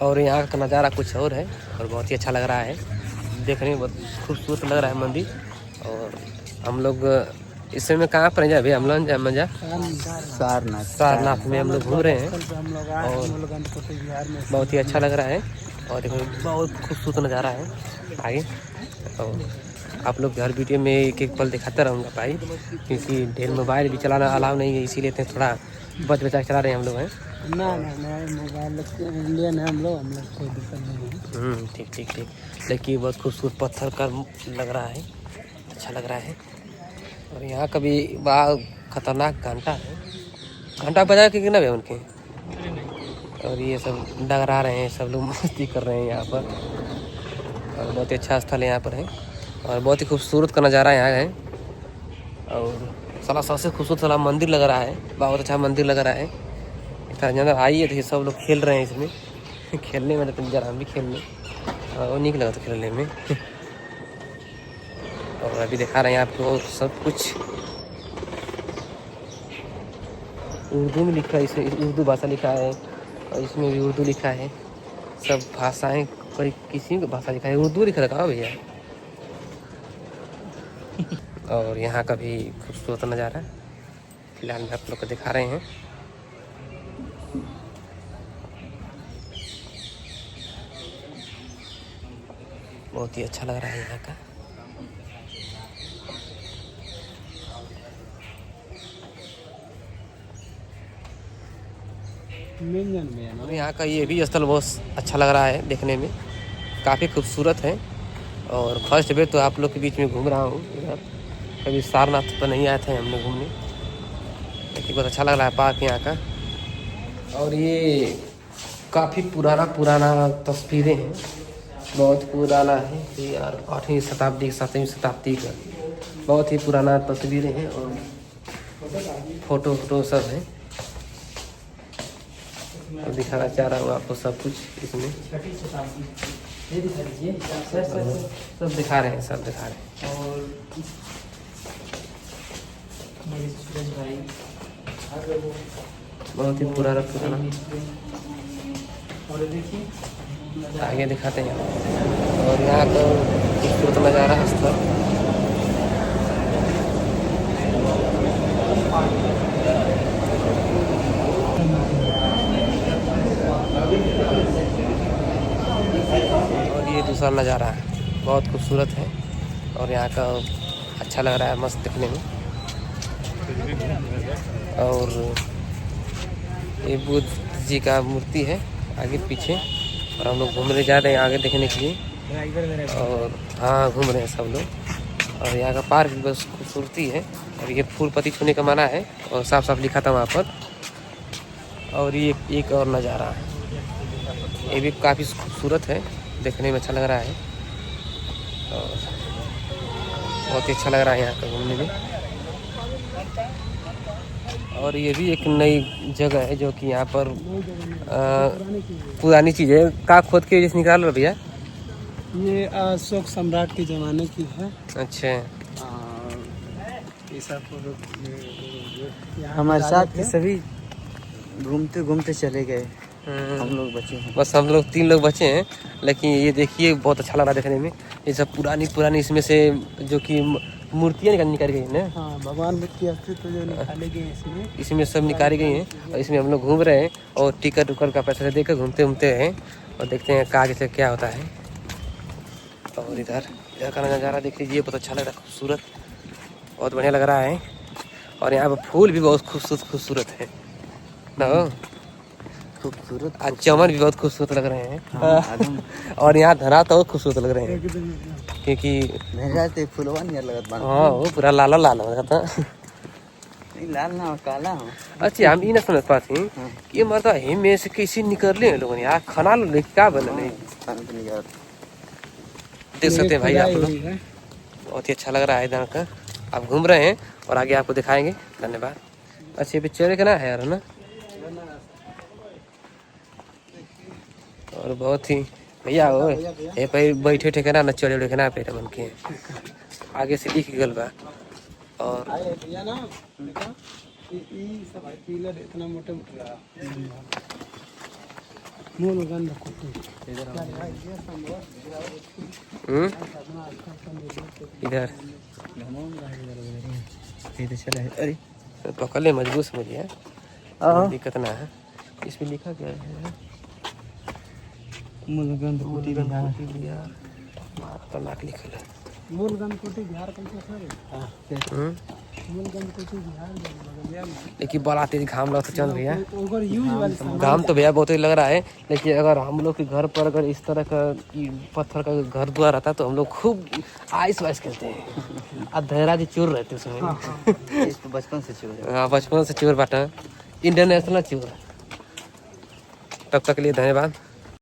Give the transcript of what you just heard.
और यहाँ का नज़ारा कुछ और है और बहुत ही अच्छा लग रहा है, देखने में बहुत खूबसूरत लग रहा है मंदिर। और हम लोग इस समय कहाँ पर हैं अभी? हम लोग सारनाथ में हम लोग घूम रहे हैं और बहुत ही अच्छा लग रहा है। और देखो बहुत खूबसूरत नज़ारा है आगे। और आप लोग हर वीडियो में एक एक पल दिखाता रहूँगा भाई, क्योंकि ढेर मोबाइल भी चलाना अलाउ नहीं है, इसीलिए थोड़ा बच बचा के चला रहे हैं हम लोग हैं ना मोबाइल इंडियन है हम लोग कोई दिक्कत नहीं है। ठीक ठीक ठीक। लेकिन बहुत खूबसूरत पत्थर का लग रहा है, अच्छा लग रहा है। और यहाँ कभी बड़ा खतरनाक घंटा है, घंटा बजा के गिरना भी उनके। और ये सब डगरा रहे हैं, सब लोग मस्ती कर रहे हैं यहाँ पर। और बहुत ही अच्छा स्थल है यहाँ पर है और बहुत ही खूबसूरत का नज़ारा यहाँ है। और साला सबसे खूबसूरत साला मंदिर लग रहा है, बहुत अच्छा मंदिर लग रहा है। अंदर आइए देखिए सब लोग खेल रहे हैं इसमें खेलने में तो जरा हम भी खेल लें, और नहीं लगा तो खेलने में और अभी दिखा रहे हैं आपको सब कुछ उर्दू में लिखा है, इसमें उर्दू भाषा लिखा है और इसमें भी उर्दू लिखा है। सब भाषाएं कोई किसी भी भाषा लिखा है, उर्दू लिखा रखा भैया। और यहाँ का भी खूबसूरत नज़ारा फिलहाल में आप लोग को दिखा रहे हैं। बहुत ही अच्छा लग रहा है यहाँ का। और यहाँ का ये भी स्थल बहुत अच्छा लग रहा है देखने में, काफ़ी खूबसूरत है। और फर्स्ट डे तो आप लोग के बीच में घूम रहा हूँ इधर, कभी सारनाथ पर नहीं आए थे हम लोग घूमने, लेकिन बहुत अच्छा लग रहा है पार्क यहाँ का। और ये काफ़ी पुराना तस्वीरें हैं, बहुत पुराना है ये यार, 8वीं शताब्दी 7वीं शताब्दी का बहुत ही पुराना तस्वीरें हैं और फोटो सब हैं। और दिखाना चाह रहा हूँ आपको सब कुछ इसमें, सब दिखा रहे हैं, सब दिखा रहे हैं। और बहुत ही पुराना आगे दिखाते हैं। और यहाँ का खूबसूरत नज़ारा स्थल और ये दूसरा नज़ारा है, बहुत खूबसूरत है और यहाँ का अच्छा लग रहा है, मस्त दिखने में। और ये बुद्ध जी का मूर्ति है आगे पीछे, और हम लोग घूमने जा रहे हैं आगे देखने के लिए। और हाँ घूम रहे हैं सब लोग। और यहाँ का पार्क भी बस खूबसूरती है। और ये फूल पत्ती छूने का मना है और साफ साफ लिखा था वहाँ पर। और ये एक और नज़ारा है, ये भी काफ़ी खूबसूरत है, देखने में अच्छा लग रहा है और बहुत ही अच्छा लग रहा है यहाँ का घूमने में। और ये भी एक नई जगह है जो कि यहाँ पर पुरानी चीज़ है, का खोद के जैसे निकाल रहा भैया। ये अशोक सम्राट के ज़माने की है। अच्छा, ये सब हमारे साथ के सभी घूमते घूमते चले गए, हम लोग बचे हैं। बस हम लोग 3 लोग बचे हैं। लेकिन ये देखिए बहुत अच्छा लग रहा है देखने में, ये सब पुरानी इसमें से जो कि मूर्तियाँ निकाली गई हैं ना। हाँ, भगवान बुद्ध की अस्तित्व जो निकाले गए इसमें सब निकाली गई हैं। और इसमें हम लोग घूम रहे हैं और टिकट उकट का पैसा देकर घूमते हैं और देखते हैं आगे से क्या होता है। और इधर का नज़ारा देख लीजिए, बहुत अच्छा लग रहा है, खूबसूरत, बहुत बढ़िया लग रहा है। और यहाँ पर फूल भी बहुत खूबसूरत है ना, खूबसूरत, और चमन भी बहुत खूबसूरत लग रहे हैं। और यहाँ धरा तो खूबसूरत लग रहे हैं, क्योंकि फुलवा नहीं लगत बा। हाँ वो पूरा लाल लाल हो जाता, नहीं लाल ना काला हो। अच्छा हम ये ना समझ पाते हैं कि मतलब हिम में से कैसे निकले हैं लोगों यार, खाना लो क्या बना नहीं देख सकते हैं भाई आप लोग। बहुत ही अच्छा लग रहा है इधर का, आप घूम रहे हैं और आगे आपको दिखाएंगे। धन्यवाद। अच्छे पे चले ना है यार ना। और बहुत ही भैया हो ये पे बैठे ठेकना न चले ठेकना पे बन के आगे से लिख गल बा। और मूलगंध कुटी इधर इधर चला है। अरे पकड़ ले, मजबूत समझिए, दिक्कत ना है। इसमें लिखा क्या है? मूलगंध कुटी बिहार। खतरनाक लिखल है। मूलगंध कुटी बिहार कैसे सर? मूलगंध कुटी बिहार लेकिन बड़ा तेज घाम लग चल रही है। ओवर यूज वाली घाम तो भैया बहुत ही लग रहा है, लेकिन अगर हम लोग के घर पर अगर इस तरह का पत्थर का घर द्वार रहता तो हम लोग खूब आइस वाइस करते हैं। अब धैरा जी चोर रहते उसमें। इसको बचपन से चोर है। हाँ, बचपन से चोर बाटा, इंटरनेशनल चोर। तब तक के लिए धन्यवाद।